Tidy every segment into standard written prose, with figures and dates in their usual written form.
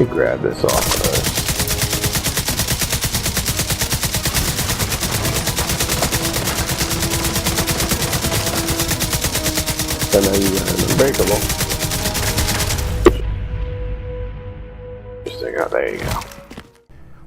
me grab this off of us. I know you got an unbreakable. There you go.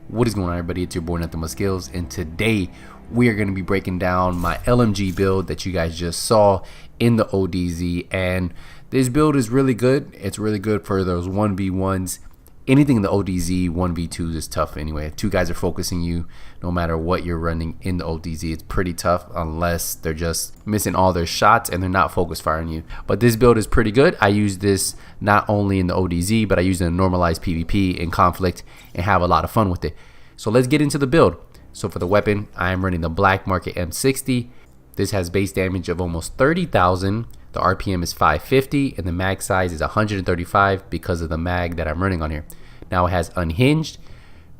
What is going on, everybody? It's your boy NothingButSkillz, and today we are going to be breaking down my LMG build that you guys just saw in the ODZ. And this build is really good. It's really good for those 1v1s. Anything in the ODZ 1v2s is tough anyway. If two guys are focusing you, no matter what you're running in the ODZ, it's pretty tough unless they're just missing all their shots and they're not focus firing you. But this build is pretty good. I use this not only in the ODZ, but I use it in normalized PvP in conflict and have a lot of fun with it. So let's get into the build. So for the weapon, I am running the Black Market M60. This has base damage of almost 30,000. The RPM is 550 and the mag size is 135 because of the mag that I'm running on here. Now it has unhinged,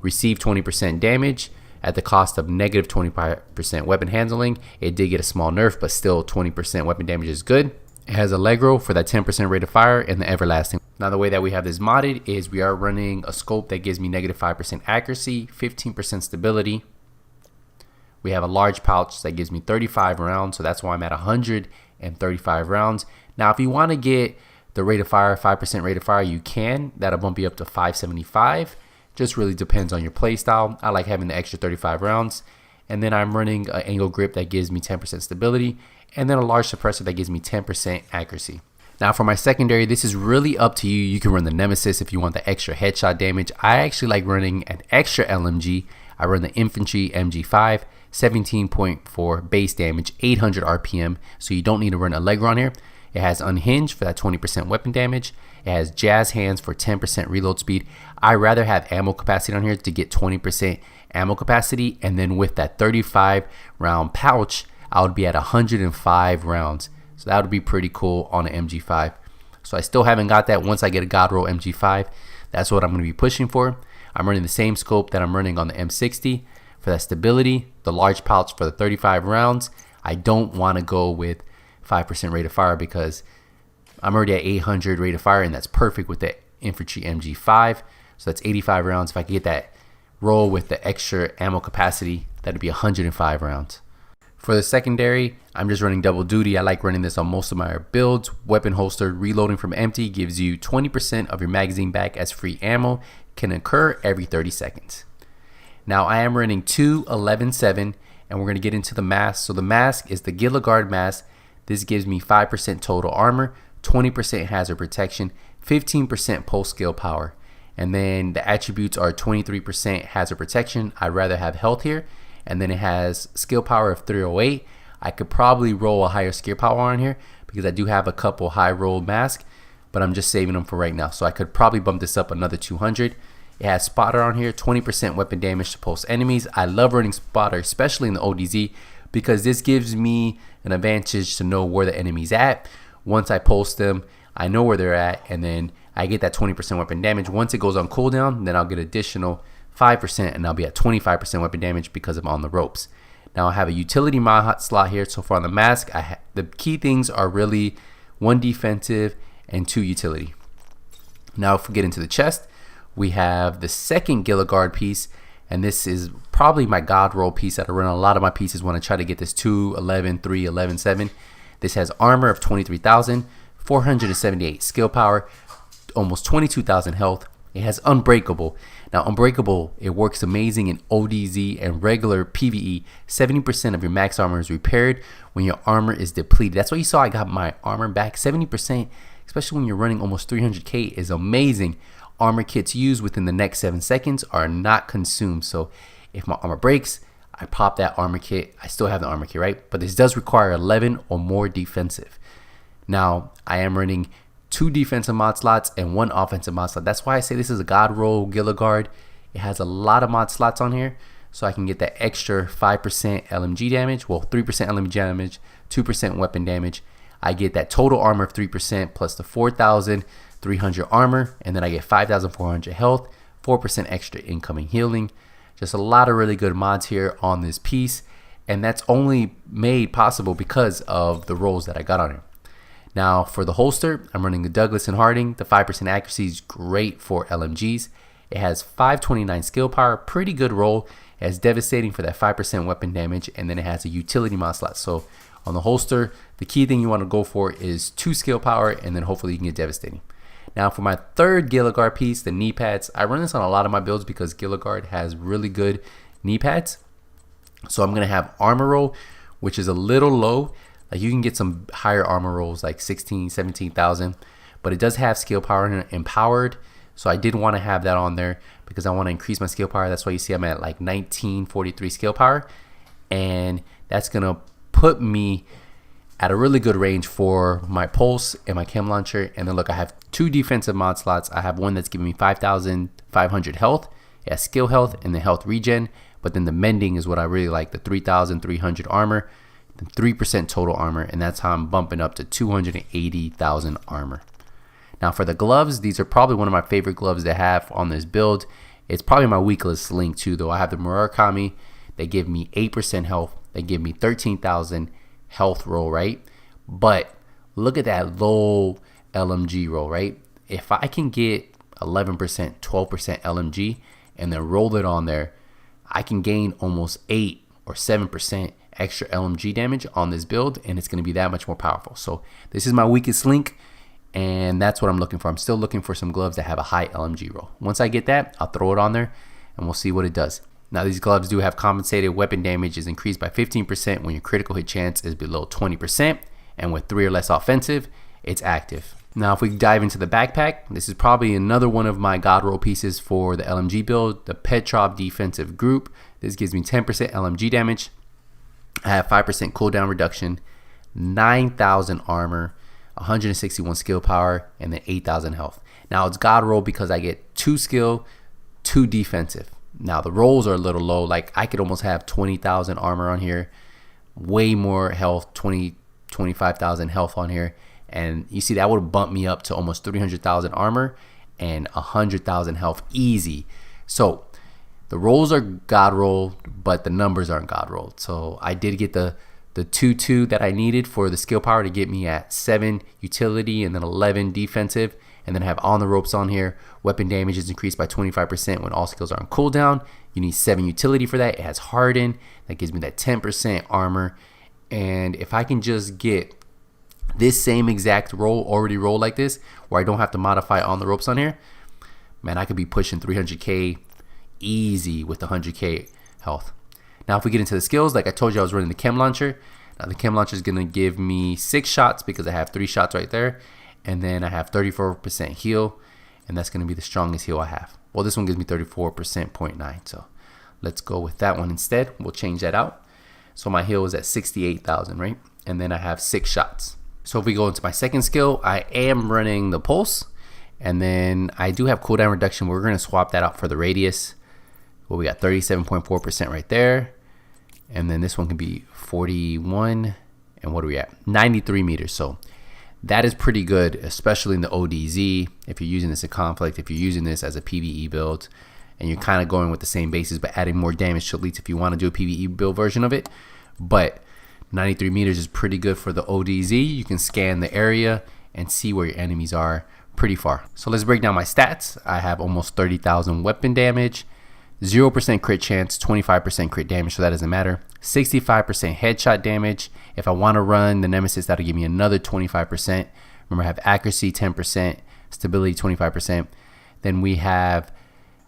receive 20% damage at the cost of negative 25% weapon handling. It did get a small nerf, but still 20% weapon damage is good. It has Allegro for that 10% rate of fire and the everlasting. Now the way that we have this modded is we are running a scope that gives me negative 5% accuracy, 15% stability. We have a large pouch that gives me 35 rounds, so that's why I'm at 135 rounds. Now if you want to get the rate of fire, 5% rate of fire, you can. That'll bump you up to 575. Just really depends on your play style. I like having the extra 35 rounds. And then I'm running an angle grip that gives me 10% stability, and then a large suppressor that gives me 10% accuracy. Now for my secondary, this is really up to you. You can run the Nemesis if you want the extra headshot damage. I actually like running an extra LMG. I run the Infantry MG5, 17.4 base damage, 800 RPM, so you don't need to run Allegro on here. It has unhinged for that 20% weapon damage. It has jazz hands for 10% reload speed. I rather have ammo capacity on here to get 20% ammo capacity, and then with that 35 round pouch, I would be at 105 rounds. So that would be pretty cool on an MG5. So I still haven't got that. Once I get a God Roll MG5, that's what I'm going to be pushing for. I'm running the same scope that I'm running on the M60 for that stability, the large pouch for the 35 rounds. I don't want to go with 5% rate of fire because I'm already at 800 rate of fire, and that's perfect with the Infantry MG5. So that's 85 rounds. If I could get that roll with the extra ammo capacity, that'd be 105 rounds. For the secondary, I'm just running double duty. I like running this on most of my builds. Weapon holster reloading from empty gives you 20% of your magazine back as free ammo. Can occur every 30 seconds. Now I am running two 11-7, and we're going to get into the mask. So the mask is the Gilligard mask. This gives me 5% total armor, 20% hazard protection, 15% pulse skill power. And then the attributes are 23% hazard protection. I'd rather have health here. And then it has skill power of 308. I could probably roll a higher skill power on here because I do have a couple high roll masks, but I'm just saving them for right now. So I could probably bump this up another 200. It has spotter on here, 20% weapon damage to pulse enemies. I love running spotter, especially in the ODZ, because this gives me an advantage to know where the enemy's at. Once I pulse them, I know where they're at, and then I get that 20% weapon damage. Once it goes on cooldown, then I'll get additional 5%, and I'll be at 25% weapon damage because I'm on the ropes. Now I have a utility mod slot here. So far on the mask, the key things are really 1 defensive and 2 utility. Now if we get into the chest, we have the second Gilligard piece, and this is probably my God Roll piece that I run on a lot of my pieces when I try to get this 2, 11, 3, 11, 7. This has armor of 23,000, 478 skill power, almost 22,000 health. It has Unbreakable. Now Unbreakable, it works amazing in ODZ and regular PvE. 70% of your max armor is repaired when your armor is depleted. That's why you saw I got my armor back. 70%, especially when you're running almost 300k, is amazing. Armor kits used within the next 7 seconds are not consumed. So if my armor breaks, I pop that armor kit. I still have the armor kit, right? But this does require 11 or more defensive. Now I am running 2 defensive mod slots and 1 offensive mod slot. That's why I say this is a God Roll Gilligard. It has a lot of mod slots on here, so I can get that extra 5% LMG damage, well 3% LMG damage, 2% weapon damage. I get that total armor of 3% plus the 4,300 armor, and then I get 5,400 health, 4% extra incoming healing. Just a lot of really good mods here on this piece, and that's only made possible because of the rolls that I got on it. Now for the holster, I'm running the Douglas and Harding. The 5% accuracy is great for LMGs. It has 529 skill power, pretty good roll. It has devastating for that 5% weapon damage, and then it has a utility mod slot. So on the holster, the key thing you want to go for is 2 skill power, and then hopefully you can get devastating. Now for my third Gilligard piece, the knee pads, I run this on a lot of my builds because Gilligard has really good knee pads. So I'm going to have armor roll, which is a little low. Like you can get some higher armor rolls like 16, 17,000, but it does have skill power and empowered. So I did want to have that on there because I want to increase my skill power. That's why you see I'm at like 1943 skill power, and that's going to put me at a really good range for my pulse and my chem launcher. And then look, I have 2 defensive mod slots. I have one that's giving me 5,500 health. It has skill health and the health regen, but then the mending is what I really like, the 3,300 armor, the 3% total armor, and that's how I'm bumping up to 280,000 armor. Now for the gloves, these are probably one of my favorite gloves to have on this build. It's probably my weakest link too, though. I have the Murakami. They give me 8% health. They give me 13,000 health roll, right? But look at that low LMG roll, right? If I can get 11%, 12% LMG and then roll it on there, I can gain almost 8 or 7% extra LMG damage on this build, and it's going to be that much more powerful. So this is my weakest link, and that's what I'm looking for. I'm still looking for some gloves that have a high LMG roll. Once I get that, I'll throw it on there and we'll see what it does. Now these gloves do have compensated weapon damage is increased by 15% when your critical hit chance is below 20%, and with 3 or less offensive, it's active. Now if we dive into the backpack, this is probably another one of my god roll pieces for the LMG build, the Petrov defensive group. This gives me 10% LMG damage. I have 5% cooldown reduction, 9,000 armor, 161 skill power, and then 8,000 health. Now it's god roll because I get 2 skill, 2 defensive. Now the rolls are a little low. Like I could almost have 20,000 armor on here, way more health, 25,000 health on here. And you see that would bump me up to almost 300,000 armor and 100,000 health easy. So the rolls are god roll, but the numbers aren't god rolled. So I did get the 2-2 that I needed for the skill power to get me at 7 utility and then 11 defensive. And then I have on the ropes on here. Weapon damage is increased by 25% when all skills are on cooldown. You need 7 utility for that. It has harden. That gives me that 10% armor. And if I can just get this same exact roll, already roll like this, where I don't have to modify on the ropes on here, man, I could be pushing 300k easy with 100k health. Now if we get into the skills, like I told you, I was running the chem launcher. Now the chem launcher is going to give me 6 shots because I have 3 shots right there. And then I have 34% heal, and that's going to be the strongest heal I have. Well, this one gives me 34.9, so let's go with that one instead. We'll change that out. So my heal is at 68,000, right? And then I have 6 shots. So if we go into my second skill, I am running the pulse, and then I do have cooldown reduction. We're going to swap that out for the radius. Well, we got 37.4% right there, and then this one can be 41, and what are we at? 93 meters. So that is pretty good, especially in the ODZ. If you're using this in conflict, if you're using this as a PvE build, and you're kind of going with the same bases but adding more damage to elites if you want to do a PvE build version of it. But 93 meters is pretty good for the ODZ. You can scan the area and see where your enemies are pretty far. So let's break down my stats. I have almost 30,000 weapon damage, 0% crit chance, 25% crit damage, so that doesn't matter. 65% headshot damage. If I want to run the Nemesis, that'll give me another 25%. Remember, I have accuracy 10%, stability 25%. Then we have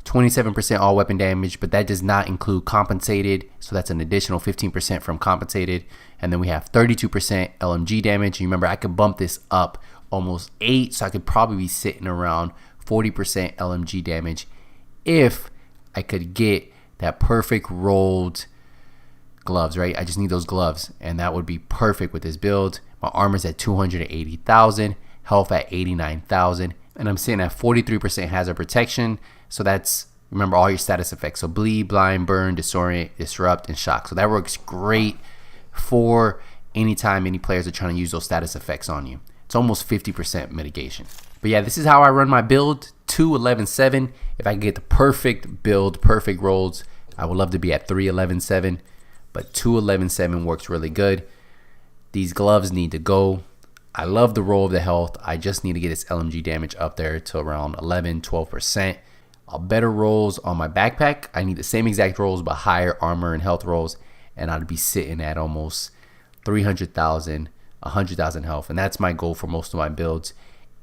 27% all weapon damage, but that does not include compensated, so that's an additional 15% from compensated. And then we have 32% LMG damage. You remember, I could bump this up almost 8, so I could probably be sitting around 40% LMG damage if I could get that perfect rolled gloves, right? I just need those gloves, and that would be perfect with this build. My armor's at 280,000, health at 89,000, and I'm sitting at 43% hazard protection. So that's, remember, all your status effects. So bleed, blind, burn, disorient, disrupt, and shock. So that works great for anytime any players are trying to use those status effects on you. It's almost 50% mitigation. But yeah, this is how I run my build, 2-11-7. If I can get the perfect build, perfect rolls, I would love to be at 3-11-7. But 2-11-7 works really good. These gloves need to go. I love the roll of the health. I just need to get its LMG damage up there to around 11-12%. Better rolls on my backpack. I need the same exact rolls but higher armor and health rolls, and I'd be sitting at almost 300,000, 100,000 health, and that's my goal for most of my builds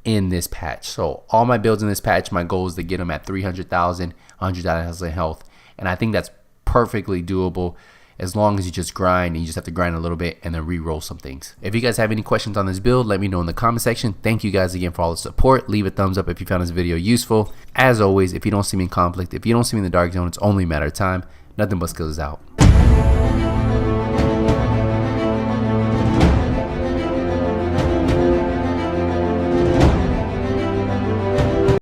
in this patch. So all my builds in this patch, my goal is to get them at 300,000, 100,000 health, and I think that's perfectly doable as long as you just grind, and you just have to grind a little bit and then re-roll some things. If you guys have any questions on this build, let me know in the comment section. Thank you guys again for all the support. Leave a thumbs up if you found this video useful. As always, if you don't see me in conflict, if you don't see me in the dark zone, it's only a matter of time. Nothing but skills out.